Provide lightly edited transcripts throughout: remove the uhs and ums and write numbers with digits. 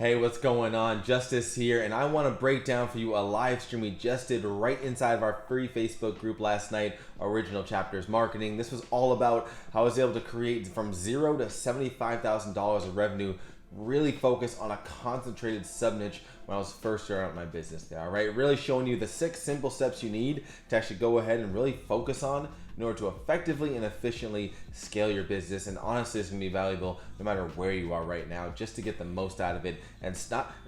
Hey, what's going on? Justice here, and I want to break down for you a live stream we just did right inside of our free Facebook group last night, Original Chapters Marketing. This was all about how I was able to create from $0 to $75,000 of revenue, really focus on a concentrated sub-niche when I was first starting out my business there, all right? Really showing you the 6 simple steps you need to actually go ahead and really focus on in order to effectively and efficiently scale your business. And honestly, it's gonna be valuable no matter where you are right now, just to get the most out of it and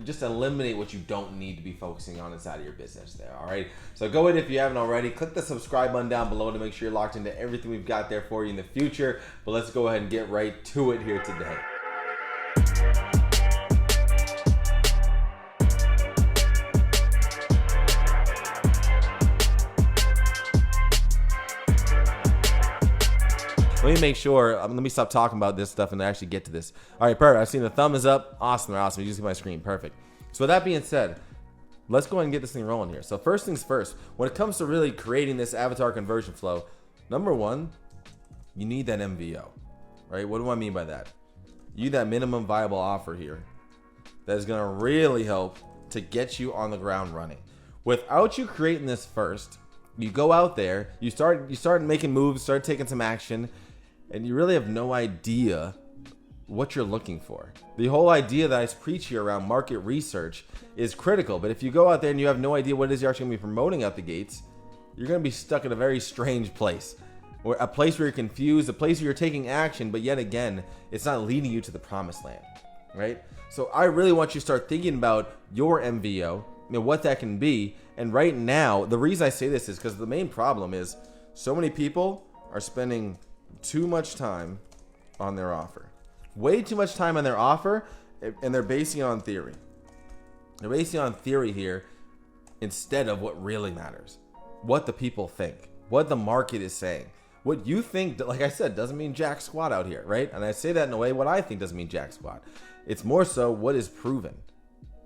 just eliminate what you don't need to be focusing on inside of your business there, all right? So go ahead, if you haven't already, click the subscribe button down below to make sure you're locked into everything we've got there for you in the future. But let's go ahead and get right to it here today. Let me make sure, let me stop talking about this stuff and actually get to this. All right, perfect. I've seen the thumb is up. Awesome, they're awesome. You see my screen, perfect. So with that being said, let's go ahead and get this thing rolling here. So first things first, when it comes to really creating this avatar conversion flow, number one, you need that MVO, right? What do I mean by that? You need that minimum viable offer here that is gonna really help to get you on the ground running. Without you creating this first, you go out there, you start making moves, start taking some action, and you really have no idea what you're looking for. The whole idea that I preach here around market research is critical, but if you go out there and you have no idea what it is you're actually gonna be promoting out the gates, you're gonna be stuck in a very strange place. Or a place where you're confused, a place where you're taking action, but yet again, it's not leading you to the promised land, right? So I really want you to start thinking about your MVO, what that can be. And right now, the reason I say this is because the main problem is so many people are spending too much time on their offer. Way too much time on their offer, and they're basing it on theory. They're basing it on theory here instead of what really matters. What the people think, what the market is saying. What you think, like I said, doesn't mean jack squat out here, right? And I say that in a way, what I think doesn't mean jack squat. It's more so what is proven.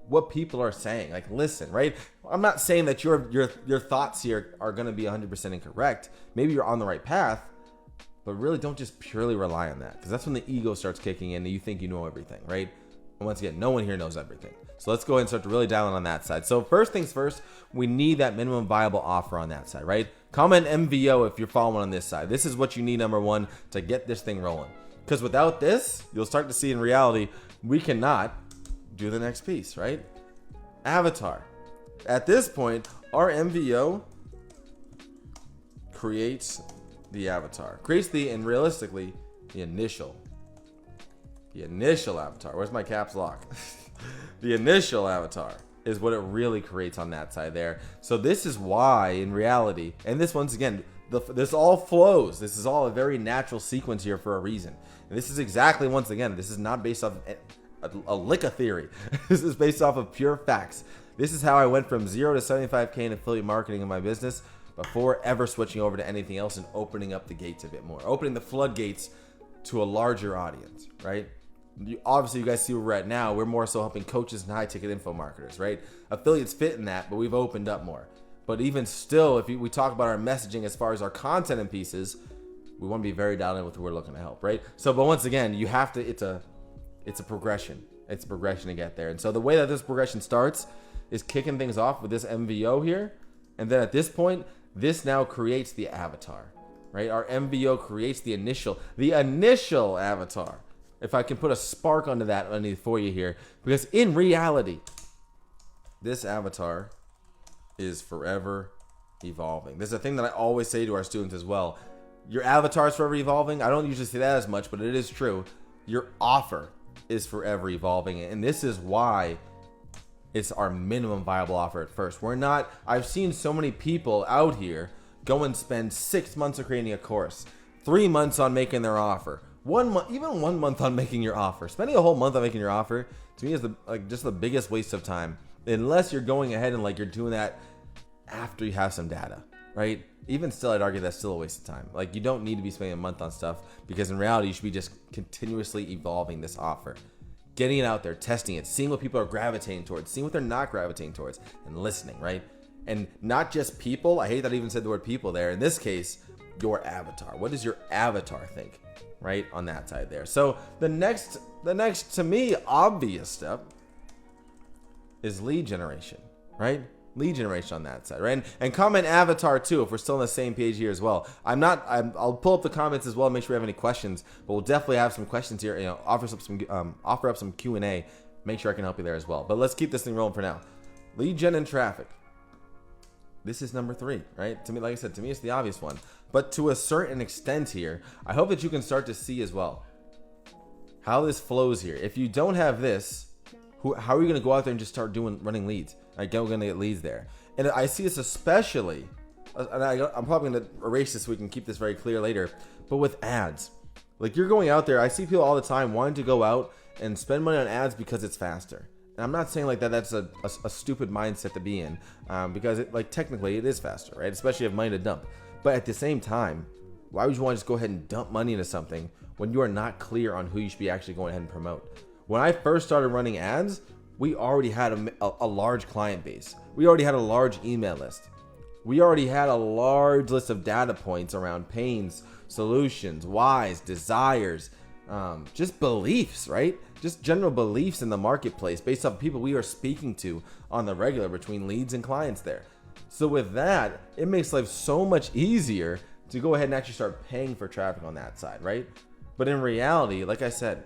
What people are saying, like, listen, right? I'm not saying that your thoughts here are going to be 100% incorrect. Maybe you're on the right path, but really don't just purely rely on that, because that's when the ego starts kicking in and you think you know everything, right? And once again, no one here knows everything. So let's go ahead and start to really dial in on that side. So first things first, we need that minimum viable offer on that side, right? Comment MVO if you're following on this side. This is what you need, number one, to get this thing rolling. Because without this, you'll start to see in reality, we cannot do the next piece, right? Avatar. At this point, our MVO creates the avatar, and realistically, the initial avatar. Where's my caps lock? The initial avatar is what it really creates on that side there. So this is why, in reality, and this once again, this all flows. This is all a very natural sequence here for a reason. And this is exactly, once again, this is not based off a lick of theory. This is based off of pure facts. This is how I went from 0 to 75K in affiliate marketing in my business before ever switching over to anything else and opening up the gates a bit more, opening the floodgates to a larger audience, right? Obviously, you guys see where we're at now. We're more so helping coaches and high-ticket info marketers, right? Affiliates fit in that, but we've opened up more. But even still, if we talk about our messaging as far as our content and pieces, we want to be very dialed in with who we're looking to help, right? So, but once again, you have to, it's a progression. It's a progression to get there. And so the way that this progression starts is kicking things off with this MVO here. And then at this point, this now creates the avatar, right? Our MVO creates the initial avatar. If I can put a spark onto that for you here, because in reality, this avatar is forever evolving. This is a thing that I always say to our students as well. Your avatar is forever evolving. I don't usually say that as much, but it is true. Your offer is forever evolving, and this is why it's our minimum viable offer at first. I've seen so many people out here go and spend 6 months of creating a course, 3 months on making their offer, 1 month, even 1 month on making your offer. Spending a whole month on making your offer, to me, is just the biggest waste of time, unless you're going ahead and you're doing that after you have some data, right? Even still, I'd argue that's still a waste of time. You don't need to be spending a month on stuff, because in reality, you should be just continuously evolving this offer, getting it out there, testing it, seeing what people are gravitating towards, seeing what they're not gravitating towards, and listening, right? And not just people. I hate that I even said the word people there. In this case, your avatar. What does your avatar think, right? On that side there. So the next to me obvious step is lead generation, right? Lead generation on that side, right? And comment avatar too, if we're still on the same page here as well. I'll pull up the comments as well, make sure we have any questions, but we'll definitely have some questions here. Offer up some Q&A. Make sure I can help you there as well. But let's keep this thing rolling for now. Lead gen and traffic. This is number 3, right? To me, like I said, to me, it's the obvious one. But to a certain extent here, I hope that you can start to see as well how this flows here. If you don't have this, how are you going to go out there and just start running leads? Like, we're going to get leads there. And I see this especially, and I'm probably going to erase this so we can keep this very clear later, but with ads. Like, you're going out there, I see people all the time wanting to go out and spend money on ads because it's faster. And I'm not saying like that's a stupid mindset to be in, because technically it is faster, right? Especially if you have money to dump. But at the same time, why would you want to just go ahead and dump money into something when you are not clear on who you should be actually going ahead and promote? When I first started running ads, we already had a large client base. We already had a large email list. We already had a large list of data points around pains, solutions, whys, desires, just beliefs, right? Just general beliefs in the marketplace based off people we are speaking to on the regular between leads and clients there. So with that, it makes life so much easier to go ahead and actually start paying for traffic on that side, right? But in reality, like I said,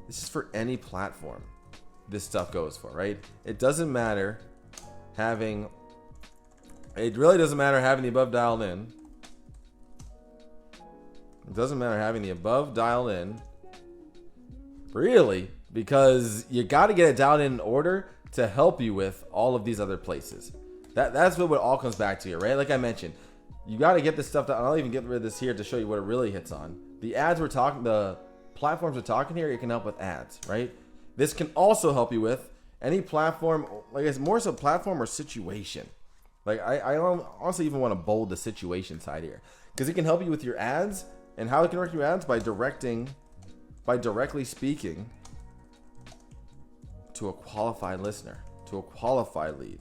this is for any platform this stuff goes for, right? It doesn't matter it really doesn't matter having the above dialed in. It doesn't matter having the above dialed in, really, because you got to get it dialed in order to help you with all of these other places. That's what it all comes back to here, right? Like I mentioned, you got to get this stuff. I'll even get rid of this here to show you what it really hits on. The platforms we're talking here, it can help with ads, right? This can also help you with any platform, like it's more so platform or situation. Like I also even want to bold the situation side here, because it can help you with your ads. And how it can work your ads? By directly speaking to a qualified listener, to a qualified lead,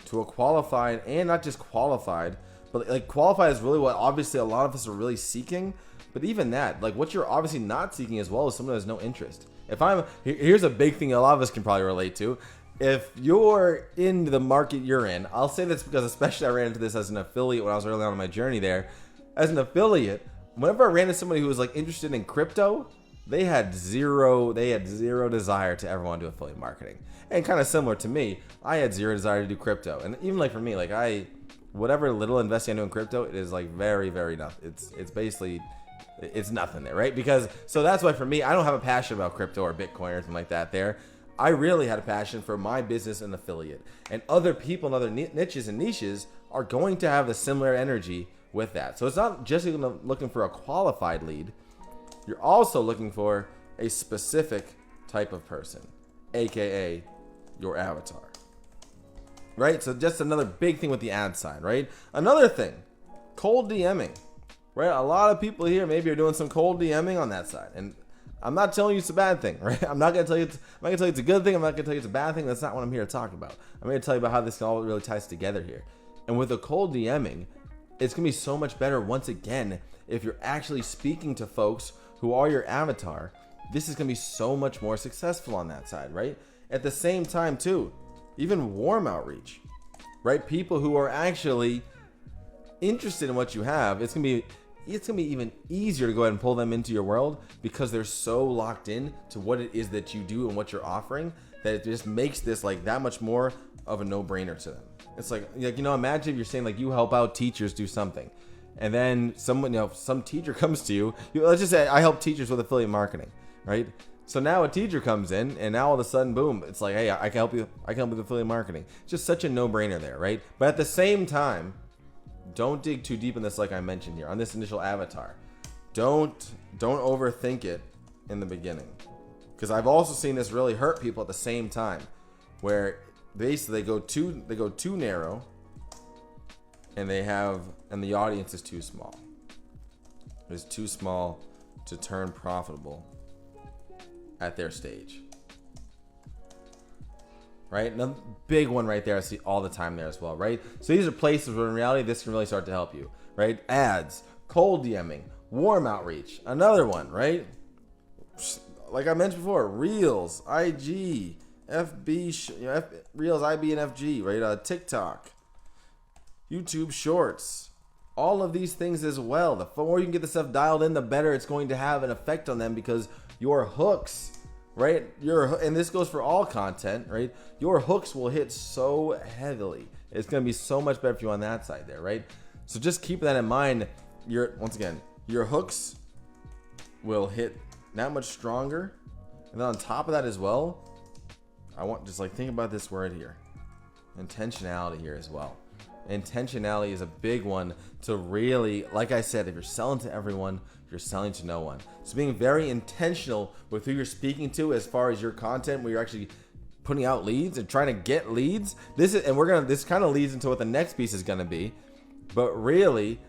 to a qualified, and not just qualified, but like qualified is really what obviously a lot of us are really seeking. But even that, like what you're obviously not seeking as well is someone who has no interest. Here's a big thing a lot of us can probably relate to. If you're in the market you're in, I'll say this because especially I ran into this as an affiliate when I was early on in my journey there. As an affiliate, whenever I ran into somebody who was like interested in crypto, they had zero desire to ever want to do affiliate marketing. And kind of similar to me, I had zero desire to do crypto. And even like for me, like whatever little investing I do in crypto, it is like very, very nothing. It's basically, it's nothing there, right? So that's why for me, I don't have a passion about crypto or Bitcoin or anything like that there. I really had a passion for my business and affiliate. And other people in other niches and niches are going to have a similar energy with that. So it's not just looking for a qualified lead. You're also looking for a specific type of person, aka your avatar, right? So just another big thing with the ad side, right? Another thing, cold DMing, right? A lot of people here maybe are doing some cold DMing on that side, and I'm not telling you it's a bad thing, right? I'm not gonna tell you it's a good thing. I'm not gonna tell you it's a bad thing. That's not what I'm here to talk about. I'm here to tell you about how this all really ties together here. And with the cold DMing, it's gonna be so much better once again if you're actually speaking to folks who are your avatar. This is gonna be so much more successful on that side, right? At the same time too, even warm outreach, right? People who are actually interested in what you have, it's gonna be even easier to go ahead and pull them into your world because they're so locked in to what it is that you do and what you're offering that it just makes this like that much more of a no-brainer to them. It's like imagine if you're saying like you help out teachers do something, and then some teacher comes to you. Let's just say I help teachers with affiliate marketing, right? So now a teacher comes in, and now all of a sudden, boom, it's like, hey, I can help you. I can help with affiliate marketing. It's just such a no-brainer there, right? But at the same time, don't dig too deep in this, like I mentioned here on this initial avatar. Don't overthink it in the beginning, because I've also seen this really hurt people at the same time, where basically they go too narrow, and the audience is too small. It's too small to turn profitable at their stage. Right? Another big one right there I see all the time there as well, right? So these are places where in reality this can really start to help you, right? Ads, cold DMing, warm outreach. Another one, right? Like I mentioned before, Reels, IG, Reels, IB, and FG, right? TikTok, YouTube Shorts, all of these things as well. The more you can get the stuff dialed in, the better it's going to have an effect on them, because your hooks, right? And this goes for all content, right? Your hooks will hit so heavily. It's going to be so much better for you on that side there, right? So just keep that in mind. Once again, your hooks will hit that much stronger. And then on top of that as well, I want just like think about this word here. Intentionality here as well. Intentionality is a big one to really, like I said, if you're selling to everyone, you're selling to no one. So being very intentional with who you're speaking to as far as your content, where you're actually putting out leads and trying to get leads. This kind of leads into what the next piece is going to be. But really,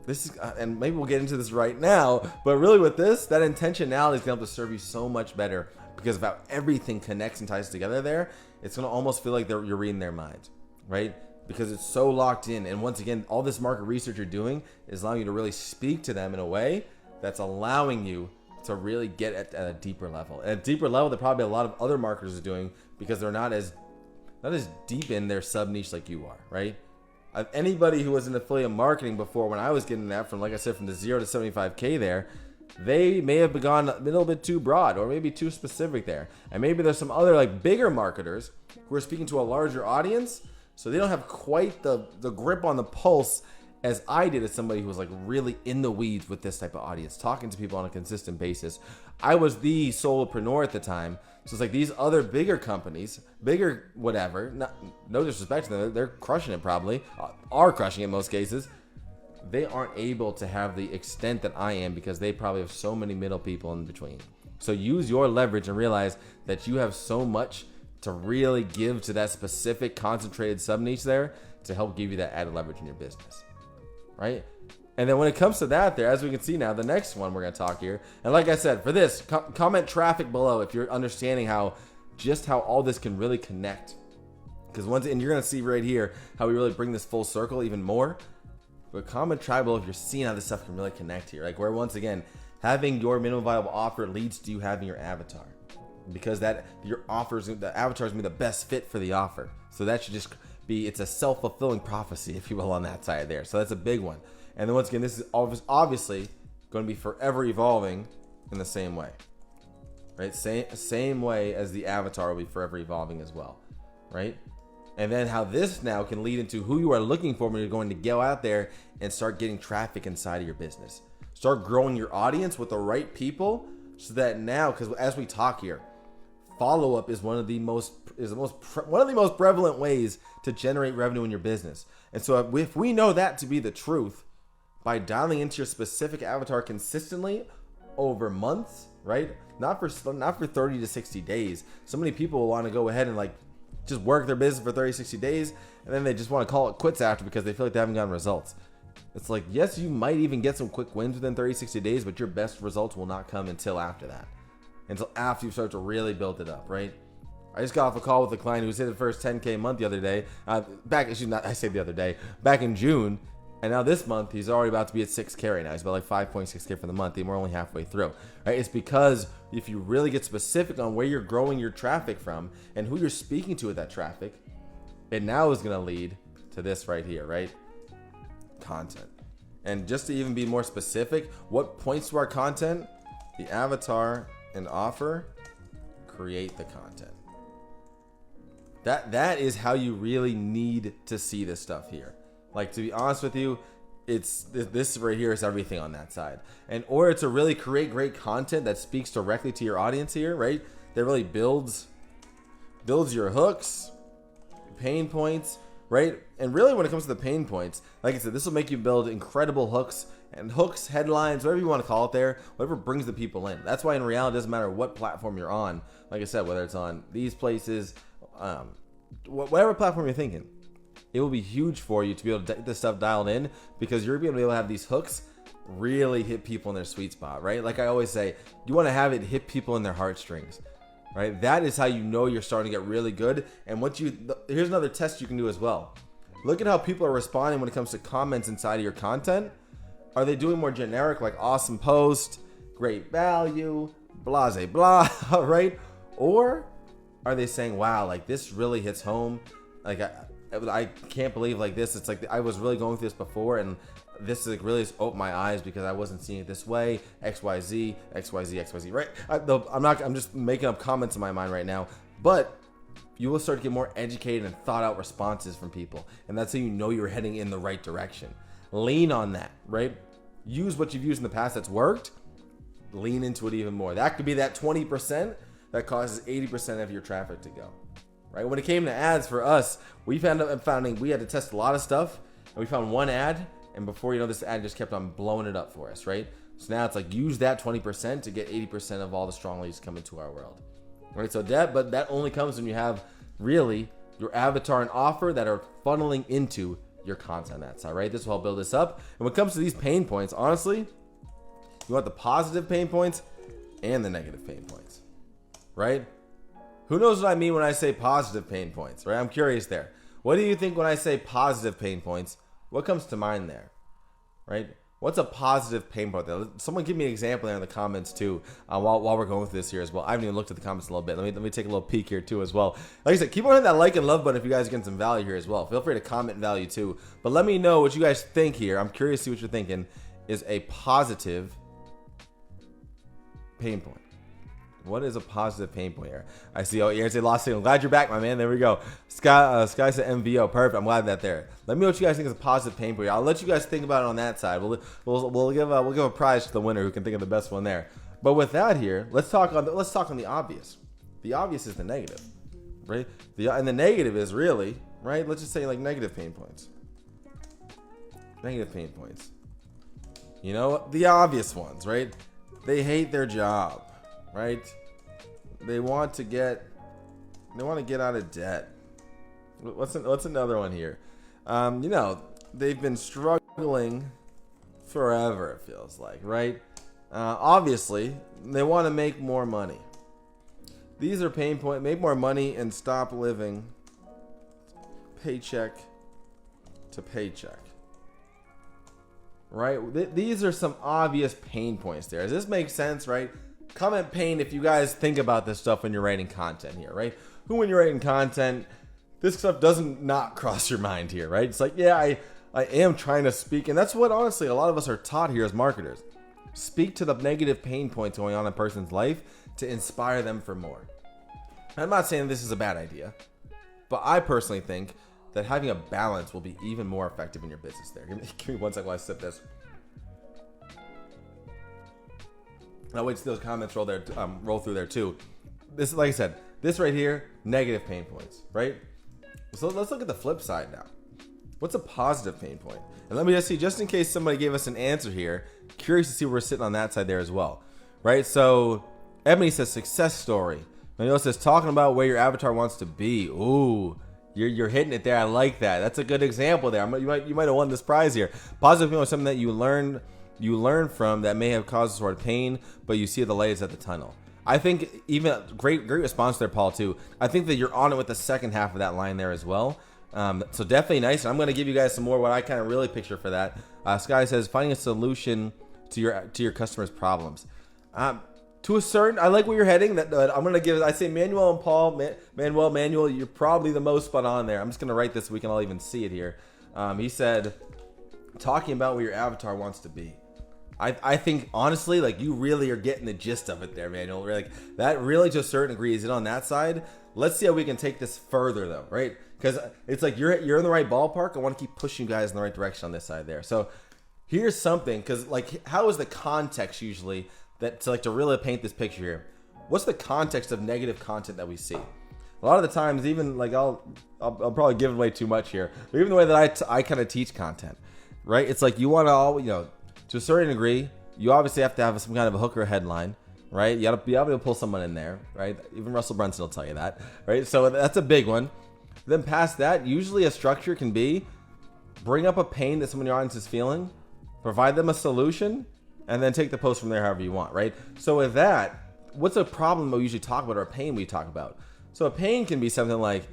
this is, and maybe we'll get into this right now, but really with this, that intentionality is going to serve you so much better, because of how everything connects and ties together there. It's going to almost feel like you're reading their minds, right? Because it's so locked in. And once again, all this market research you're doing is allowing you to really speak to them in a way that's allowing you to really get at a deeper level. At a deeper level that probably a lot of other marketers are doing, because they're not as deep in their sub niche like you are, right? Anybody who was in affiliate marketing before, when I was getting that from, like I said, from the 0 to 75K there, they may have gone a little bit too broad or maybe too specific there. And maybe there's some other like bigger marketers who are speaking to a larger audience, so they don't have quite the grip on the pulse as I did as somebody who was like really in the weeds with this type of audience, talking to people on a consistent basis. I was the solopreneur at the time. So it's like these other bigger companies, bigger whatever, no disrespect to them, they're crushing it probably, are crushing it in most cases. They aren't able to have the extent that I am, because they probably have so many middle people in between. So use your leverage and realize that you have so much to really give to that specific concentrated sub niche there to help give you that added leverage in your business, right? And then when it comes to that there, as we can see now, the next one we're going to talk here. And like I said, for this, comment traffic below if you're understanding how all this can really connect. Because and you're going to see right here how we really bring this full circle even more. But comment traffic below if you're seeing how this stuff can really connect here. Like where, once again, having your minimum viable offer leads to you having your avatar. Because the avatar is going to be the best fit for the offer. So that should just be, it's a self-fulfilling prophecy, if you will, on that side there. So that's a big one. And then once again, this is obviously going to be forever evolving in the same way, right? Same way as the avatar will be forever evolving as well, right? And then how this now can lead into who you are looking for when you're going to go out there and start getting traffic inside of your business. Start growing your audience with the right people, so that now, because as we talk here, follow-up is one of the most prevalent ways to generate revenue in your business. And so if we know that to be the truth, by dialing into your specific avatar consistently over months, right? Not for 30 to 60 days. So many people will want to go ahead and like just work their business for 30, 60 days, and then they just want to call it quits after because they feel like they haven't gotten results. It's like, yes, you might even get some quick wins within 30, 60 days, but your best results will not come until after that. Until after you start to really build it up, right? I just got off a call with a client who's hit the first 10K month the other day. Back in June. And now this month, he's already about to be at 6K right now. He's about like 5.6K for the month, and we're only halfway through. Right? It's because if you really get specific on where you're growing your traffic from and who you're speaking to with that traffic, it now is going to lead to this right here, right? Content. And just to even be more specific, what points to our content? The avatar and offer create the content. That is how you really need to see this stuff here. Like, to be honest with you, it's this right here is everything on that side. And or to really create great content that speaks directly to your audience here, right? That really builds your hooks, pain points, right? And really when it comes to the pain points, like I said, this will make you build incredible hooks, headlines, whatever you want to call it there, whatever brings the people in. That's why in reality, it doesn't matter what platform you're on. Like I said, whether it's on these places, whatever platform you're thinking, it will be huge for you to be able to get this stuff dialed in, because you're going to be able to have these hooks really hit people in their sweet spot, right? Like I always say, you want to have it hit people in their heartstrings, right? That is how you know you're starting to get really good. And here's another test you can do as well. Look at how people are responding when it comes to comments inside of your content. Are they doing more generic, like awesome post, great value, blah, blah, right? Or are they saying, wow, like this really hits home? Like I can't believe like this. It's like I was really going through this before, and this like really just opened my eyes because I wasn't seeing it this way. XYZ, XYZ, XYZ. Right? I'm just making up comments in my mind right now, but you will start to get more educated and thought out responses from people, and that's how you know you're heading in the right direction. Lean on that, right? Use what you've used in the past that's worked. Lean into it even more. That could be that 20% that causes 80% of your traffic to go. Right? When it came to ads for us, we found we had to test a lot of stuff, and we found one ad, and before you know, this ad just kept on blowing it up for us, right? So now it's like use that 20% to get 80% of all the strong leads coming to our world. Right? So that only comes when you have really your avatar and offer that are funneling into your content ad side, right? This will help build this up. And when it comes to these pain points, honestly, you want the positive pain points and the negative pain points, right? Who knows what I mean when I say positive pain points, right? I'm curious there. What do you think when I say positive pain points? What comes to mind there, right? What's a positive pain point there? Someone give me an example there in the comments too, while we're going through this here as well. I haven't even looked at the comments a little bit. Let me take a little peek here too as well. Like I said, keep on hitting that like and love button if you guys are getting some value here as well. Feel free to comment value too. But let me know what you guys think here. I'm curious to see what you're thinking is a positive pain point. What is a positive pain point here? I see. Oh, here's a lost signal. I'm glad you're back, my man. There we go. Sky said MVO. Perfect. I'm glad that there. Let me know what you guys think is a positive pain point. I'll let you guys think about it on that side. We'll give a prize to the winner who can think of the best one there. But with that here, let's talk on the obvious. The obvious is the negative, right? And the negative is really right. Let's just say like negative pain points. Negative pain points. You know, the obvious ones, right? They hate their job. Right? They want to get out of debt. What's another one here? You know, they've been struggling forever, it feels like, right? Obviously, they want to make more money. These are pain points. Make more money and stop living paycheck to paycheck. Right? These are some obvious pain points there. Does this make sense, right? Comment pain if you guys think about this stuff when you're writing content here, right? When you're writing content, this stuff doesn't not cross your mind here, right? It's like, yeah, I am trying to speak, and that's what honestly a lot of us are taught here as marketers. Speak to the negative pain points going on in a person's life to inspire them for more. I'm not saying this is a bad idea, but I personally think that having a balance will be even more effective in your business there. Give me one second while I sip this. I'll wait till those comments roll through there too. This, like I said, this right here, negative pain points, right? So let's look at the flip side now. What's a positive pain point? And let me just see, just in case somebody gave us an answer here, curious to see where we're sitting on that side there as well, right? So Ebony says success story. Manuel says talking about where your avatar wants to be. Ooh, you're hitting it there. I like that. That's a good example there. You might have won this prize here. Positive pain point is something that you learn from that may have caused sort of pain, but you see the light at the tunnel. I think even great response there, Paul, too. I think that you're on it with the second half of that line there as well. So definitely nice. And I'm going to give you guys some more what I kind of really picture for that. Sky says finding a solution to your customers' problems. To a certain, I like where you're heading. That I'm going to give. I say Manuel and Paul. Manuel, you're probably the most spot on there. I'm just going to write this so we can all even see it here. He said talking about where your avatar wants to be. I think honestly, like you really are getting the gist of it there, Manuel. Like that really to a certain degree is it on that side. Let's see how we can take this further though, right? Because it's like you're in the right ballpark. I want to keep pushing you guys in the right direction on this side there. So here's something, because like how is the context usually that to really paint this picture here? What's the context of negative content that we see? A lot of the times, even like I'll probably give away too much here, but even the way that I kind of teach content, right? It's like you want to to a certain degree, you obviously have to have some kind of a hook or a headline, right? You got to be able to pull someone in there, right? Even Russell Brunson will tell you that, right? So that's a big one. Then past that, usually a structure can be bring up a pain that someone in your audience is feeling, provide them a solution, and then take the post from there however you want, right? So with that, what's a problem we usually talk about or a pain we talk about? So a pain can be something like,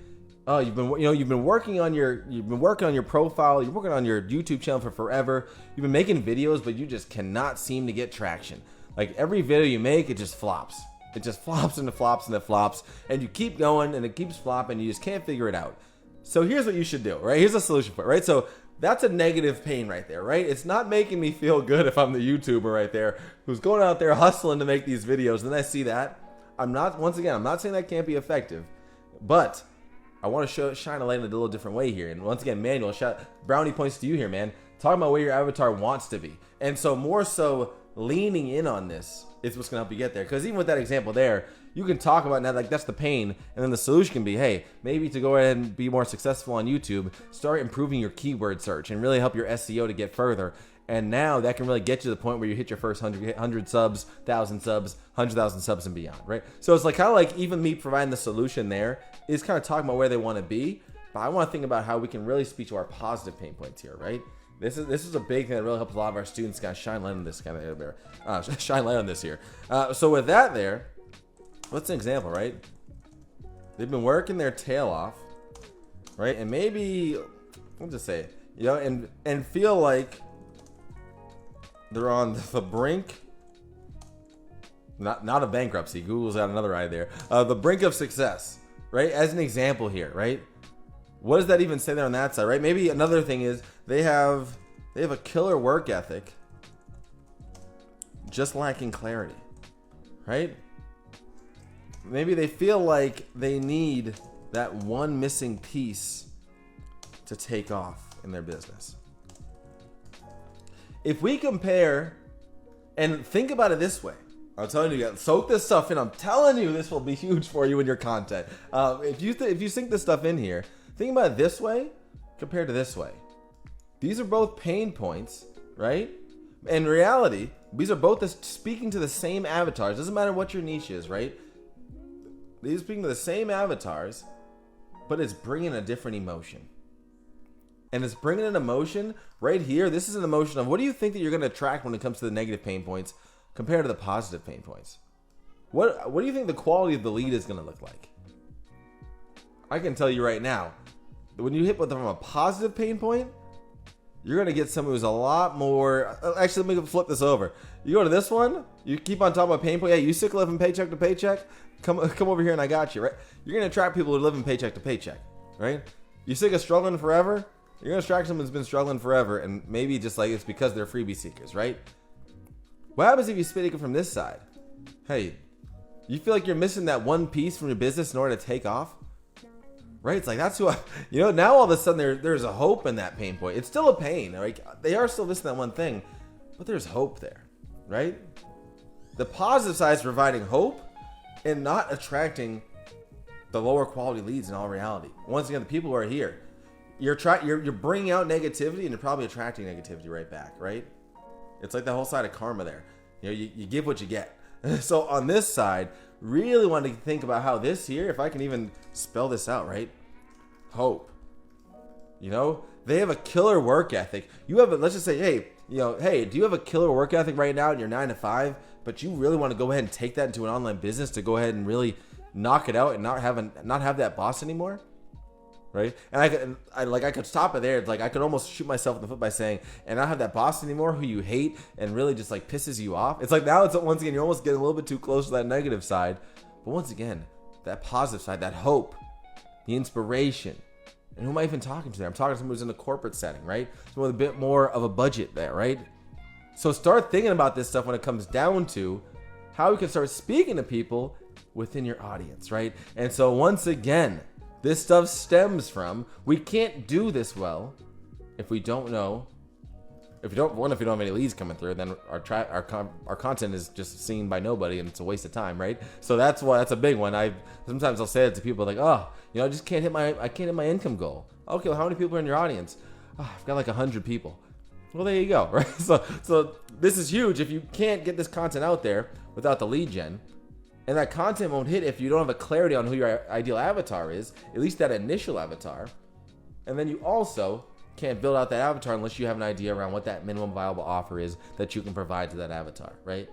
oh, you've been working on your profile, you're working on your YouTube channel for forever. You've been making videos, but you just cannot seem to get traction. Like every video you make, it just flops, It just flops and it flops and it flops, and you keep going and it keeps flopping. You just can't figure it out. So here's what you should do, right? Here's a solution for it, right? So that's a negative pain right there, right? It's not making me feel good if I'm the YouTuber right there who's going out there hustling to make these videos. And then I see that. I'm not saying that can't be effective, but I want to shine a light in a little different way here. And once again, Manuel, brownie points to you here, man. Talking about where your avatar wants to be. And so more so leaning in on this is what's going to help you get there. Because even with that example there, you can talk about now, like that's the pain. And then the solution can be, hey, maybe to go ahead and be more successful on YouTube, start improving your keyword search and really help your SEO to get further. And now that can really get you to the point where you hit your first 100 subs, 1,000 subs, 100,000 subs and beyond, right? So it's like kind of like even me providing the solution there is kind of talking about where they want to be. But I want to think about how we can really speak to our positive pain points here, right? This is a big thing that really helps a lot of our students kind of shine light on this kind of shine light on this here. So with that there, what's an example, right? They've been working their tail off, right? And maybe I'll just say it, you know, and feel like they're on the brink, not of bankruptcy. Google's got another eye there. The brink of success, right? As an example here, right? What does that even say there on that side, right? Maybe another thing is they have a killer work ethic, just lacking clarity, right? Maybe they feel like they need that one missing piece to take off in their business. If we compare and think about it this way, I'm telling you, soak this stuff in. I'm telling you, this will be huge for you in your content. If you sink this stuff in here, think about it this way compared to this way. These are both pain points, right? In reality, these are both speaking to the same avatars. Doesn't matter what your niche is, right? These are speaking to the same avatars, but it's bringing a different emotion. And it's bringing an emotion right here. This is an emotion of what do you think that you're going to attract when it comes to the negative pain points compared to the positive pain points? What do you think the quality of the lead is going to look like? I can tell you right now, when you hit with them from a positive pain point, you're going to get someone who's a lot more. Actually, let me flip this over. You go to this one, you keep on talking about pain point. Yeah, you sick of living paycheck to paycheck? Come over here and I got you, right? You're going to attract people who live in paycheck to paycheck, right? You sick of struggling forever? You're going to attract someone who's been struggling forever, and maybe just like it's because they're freebie seekers, right? What happens if you speak it from this side? Hey, you feel like you're missing that one piece from your business in order to take off? Right? It's like, that's who now all of a sudden there's a hope in that pain point. It's still a pain. Like, they are still missing that one thing, but there's hope there, right? The positive side is providing hope and not attracting the lower quality leads in all reality. Once again, the people who are here, you're bringing out negativity and you're probably attracting negativity right back, right? It's like the whole side of karma there. You know, you give what you get. So on this side, really want to think about how this here, if I can even spell this out, right? Hope. You know, they have a killer work ethic. Let's just say, hey, do you have a killer work ethic right now in your 9 to 5, but you really want to go ahead and take that into an online business to go ahead and really knock it out and not have that boss anymore? Right? And I could stop it there. It's like I could almost shoot myself in the foot by saying, and not have that boss anymore who you hate and really just like pisses you off. It's like now it's once again, you're almost getting a little bit too close to that negative side. But once again, that positive side, that hope, the inspiration. And who am I even talking to there? I'm talking to someone who's in a corporate setting, right? Someone with a bit more of a budget there, right? So start thinking about this stuff when it comes down to how we can start speaking to people within your audience, right? And so once again, this stuff stems from, we can't do this well if we don't know, if we don't have any leads coming through, then our content is just seen by nobody and it's a waste of time, right? So that's a big one. Sometimes I'll say it to people like, I just can't hit my income goal. Okay, well, how many people are in your audience? Oh, I've got like 100 people. Well, there you go, right? So this is huge. If you can't get this content out there without the lead gen, and that content won't hit if you don't have a clarity on who your ideal avatar is, at least that initial avatar. And then you also can't build out that avatar unless you have an idea around what that minimum viable offer is that you can provide to that avatar, right?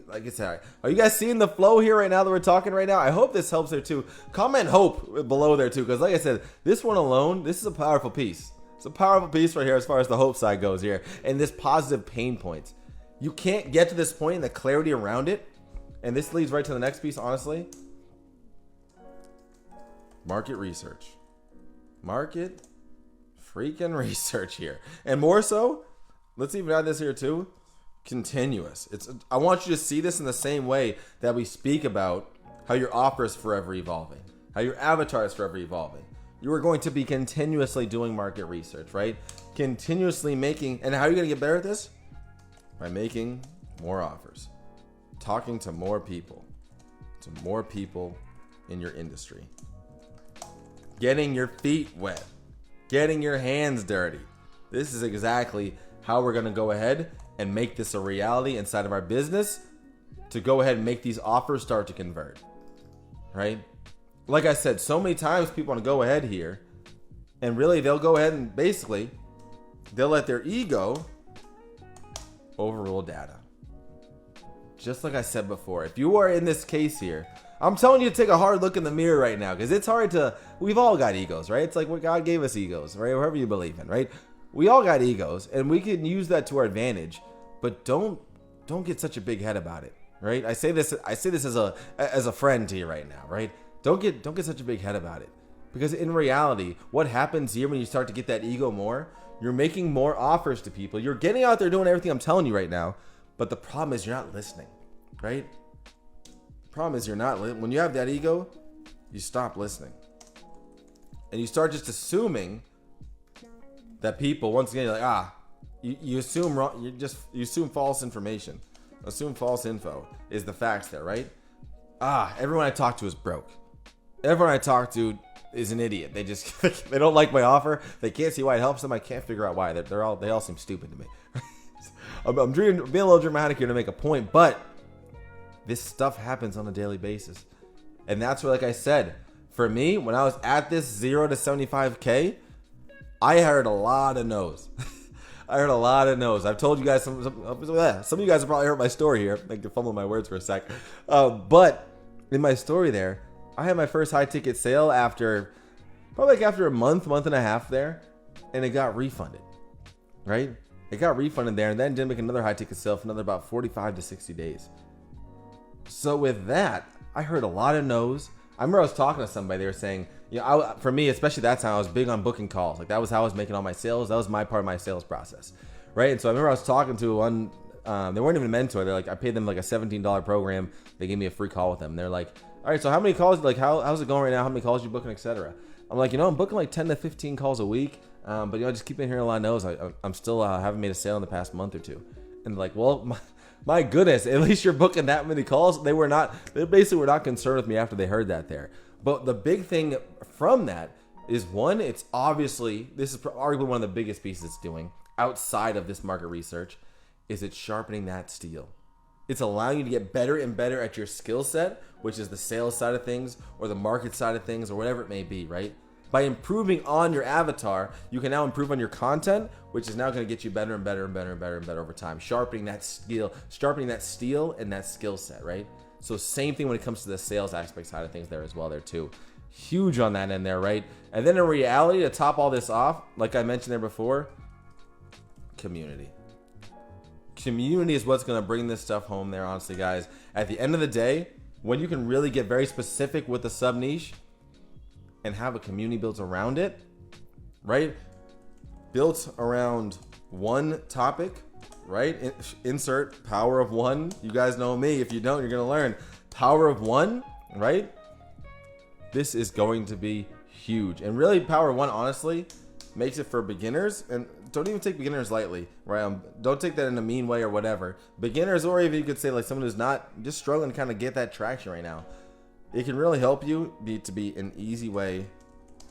Like I said, are you guys seeing the flow here right now that we're talking right now? I hope this helps there too. Comment hope below there too, because like I said, this one alone, this is a powerful piece. It's a powerful piece right here as far as the hope side goes here. And this positive pain points. You can't get to this point and the clarity around it And this leads right to the next piece, honestly. Market research. Market freaking research here. And more so, let's even add this here too. Continuous. I want you to see this in the same way that we speak about how your offer is forever evolving, how your avatar is forever evolving. You are going to be continuously doing market research, right? Continuously making, and how are you going to get better at this? By making more offers, talking to more people in your industry, getting your feet wet, getting your hands dirty. This is exactly how we're going to go ahead and make this a reality inside of our business, to go ahead and make these offers start to convert, right? Like I said, so many times people want to go ahead here and really they'll go ahead and basically they'll let their ego overrule data. Just like I said before, if you are in this case here, I'm telling you to take a hard look in the mirror right now, because it's hard to, we've all got egos, right? It's like what God gave us egos, right? Whatever you believe in, right? We all got egos and we can use that to our advantage, but don't get such a big head about it, right? I say this as a friend to you right now, right? Don't get such a big head about it, because in reality, what happens here when you start to get that ego more, you're making more offers to people. You're getting out there doing everything I'm telling you right now, but the problem is you're not listening, right? The problem is when you have that ego, you stop listening. And you start just assuming that people, once again, you're like, you assume wrong, you assume false information. Assume false info is the facts there, right? Everyone I talk to is broke. Everyone I talk to is an idiot. They just they don't like my offer. They can't see why it helps them. I can't figure out why. They all seem stupid to me. I'm being a little dramatic here to make a point, but this stuff happens on a daily basis. And that's where, like I said, for me, when I was at this 0 to 75K, I heard a lot of no's. I heard a lot of no's. I've told you guys some of you guys have probably heard my story here. I can fumble my words for a sec. But in my story there, I had my first high ticket sale after a month and a half there, and it got refunded, right? It got refunded there, and then didn't make another high ticket sale for another about 45 to 60 days. So with that, I heard a lot of no's. I remember I was talking to somebody. They were saying, for me, especially that time, I was big on booking calls. Like that was how I was making all my sales. That was my part of my sales process, right? And so I remember I was talking to one. They weren't even a mentor. They're like, I paid them like a $17 program. They gave me a free call with them. They're like, all right, so how many calls? Like, how's it going right now? How many calls you booking, etc. I'm like, I'm booking like 10 to 15 calls a week. But just keep hearing a lot of no's. I'm still haven't made a sale in the past month or two. And like, well, my goodness, at least you're booking that many calls. They basically were not concerned with me after they heard that there. But the big thing from that is, one, it's obviously, this is arguably one of the biggest pieces it's doing outside of this market research, is it's sharpening that steel. It's allowing you to get better and better at your skill set, which is the sales side of things or the market side of things or whatever it may be, right? By improving on your avatar, you can now improve on your content, which is now going to get you better and better and better and better and better over time. Sharpening that steel and that skill set, right? So same thing when it comes to the sales aspect side of things there as well there too. Huge on that end there, right? And then in reality, to top all this off, like I mentioned there before, community. Community is what's going to bring this stuff home there, honestly, guys. At the end of the day, when you can really get very specific with the sub niche and have a community built around it, right? Built around one topic, right? Insert power of one. You guys know me. If you don't, you're going to learn power of one, right? This is going to be huge. And really, power of one, honestly, makes it for beginners. And don't even take beginners lightly, right? Don't take that in a mean way or whatever. Beginners, or even you could say like someone who's not just struggling to kind of get that traction right now. It can really help you to be an easy way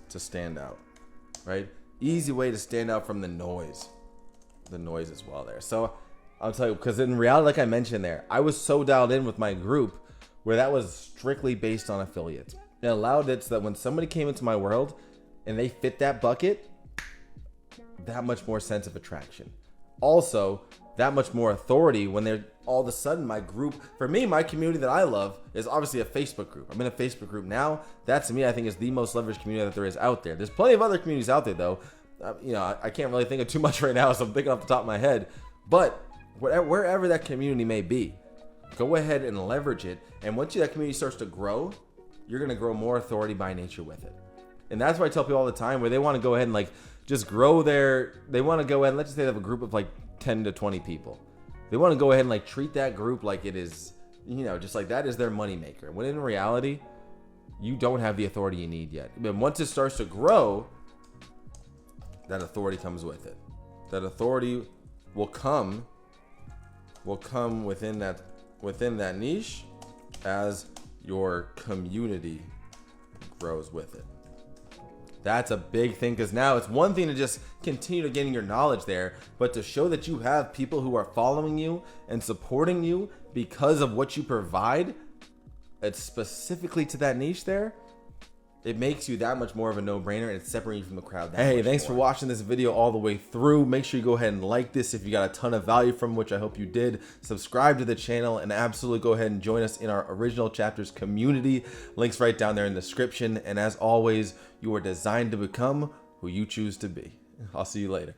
to stand out, right? Easy way to stand out from the noise as well there. So I'll tell you, because in reality, like I mentioned there, I was so dialed in with my group where that was strictly based on affiliates. It allowed it so that when somebody came into my world and they fit that bucket, that much more sense of attraction. Also, that much more authority when they're all of a sudden my group. For me, my community that I love is obviously a Facebook group. I'm in a Facebook group now. That to me, I think is the most leveraged community that there is out there. There's plenty of other communities out there though. I can't really think of too much right now, so I'm thinking off the top of my head. But wherever that community may be, Go ahead and leverage it. And once that community starts to grow, you're going to grow more authority by nature with it. And that's why I tell people all the time where they want to go ahead and like just grow they want to go ahead and let's just say they have a group of like 10 to 20 people. They want to go ahead and like treat that group like it is, just like that is their moneymaker. When in reality, you don't have the authority you need yet. But once it starts to grow, that authority comes with it. That authority will come within that niche as your community grows with it. That's a big thing, because now it's one thing to just continue to getting your knowledge there, but to show that you have people who are following you and supporting you because of what you provide, it's specifically to that niche there. It makes you that much more of a no-brainer, and it's separating you from the crowd. Hey, thanks for watching this video all the way through. Make sure you go ahead and like this if you got a ton of value from, which I hope you did. Subscribe to the channel, and absolutely go ahead and join us in our Original Chapters community. Links right down there in the description. And as always, you are designed to become who you choose to be. I'll see you later.